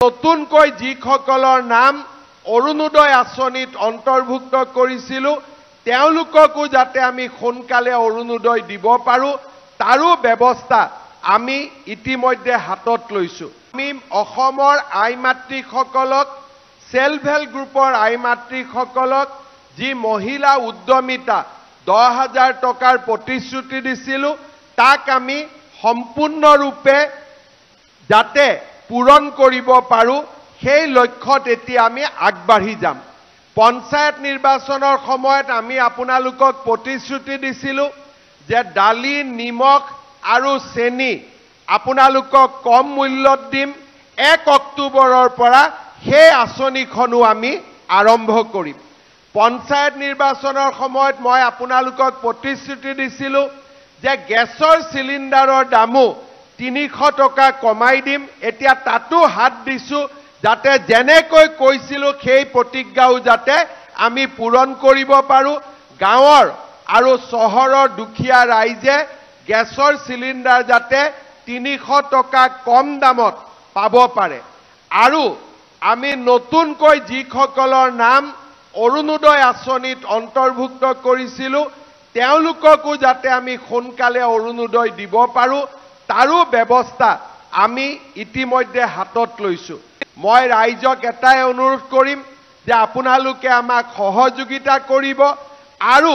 নতুনকৈ যিসকলৰ নাম অৰুণোদয় আঁচনিত অন্তৰ্ভুক্ত কৰিছিলোঁ তেওঁলোককো যাতে আমি সোনকালে অৰুণোদয় দিব পাৰোঁ তাৰো ব্যৱস্থা আমি ইতিমধ্যে হাতত লৈছোঁ। আমি অসমৰ আই মাতৃসকলক সেলফ হেল্প গ্ৰুপৰ আই মাতৃসকলক যি মহিলা উদ্যমিতা 10,000 টকাৰ প্ৰতিশ্ৰুতি দিছিলোঁ তাক আমি সম্পূৰ্ণৰূপে যাতে পূৰণ কৰিব পাৰোঁ সেই লক্ষ্যত এতিয়া আমি আগবাঢ়ি যাম। পঞ্চায়ত নিৰ্বাচনৰ সময়ত আমি আপোনালোকক প্ৰতিশ্ৰুতি দিছিলোঁ যে দালি নিমখ আৰু চেনি আপোনালোকক কম মূল্যত দিম। 1 অক্টোবৰৰ পৰা সেই আঁচনিখনো আমি আৰম্ভ কৰিম। পঞ্চায়ত নিৰ্বাচনৰ সময়ত মই আপোনালোকক প্ৰতিশ্ৰুতি দিছিলোঁ যে গেছৰ চিলিণ্ডাৰৰ দামো 300 টকা কমাই দিম। এতিয়া তাতো হাত দিছোঁ যাতে যেনেকৈ কৈছিলোঁ সেই প্ৰতিজ্ঞাও যাতে আমি পূৰণ কৰিব পাৰোঁ। গাঁৱৰ আৰু চহৰৰ দুখীয়া ৰাইজে গেছৰ চিলিণ্ডাৰ যাতে 300 টকা কম দামত পাব পাৰে। আৰু আমি নতুনকৈ যিসকলৰ নাম অৰুণোদয় আঁচনিত অন্তৰ্ভুক্ত কৰিছিলোঁ তেওঁলোককো যাতে আমি সোনকালে অৰুণোদয় দিব পাৰোঁ তাৰো ব্যৱস্থা আমি ইতিমধ্যে হাতত লৈছোঁ। মই ৰাইজক এটাই অনুৰোধ কৰিম যে আপোনালোকে আমাক সহযোগিতা কৰিব আৰু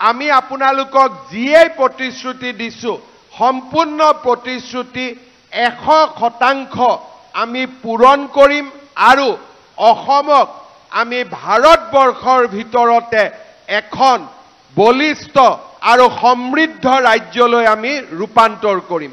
আমি আপোনালোকক যিয়েই প্ৰতিশ্ৰুতি দিছোঁ সম্পূৰ্ণ প্ৰতিশ্ৰুতি 100% আমি পূৰণ কৰিম আৰু অসমক আমি ভাৰতবৰ্ষৰ ভিতৰতে এখন বলিষ্ঠ আৰু সমৃদ্ধ ৰাজ্যলৈ আমি ৰূপান্তৰ কৰিম।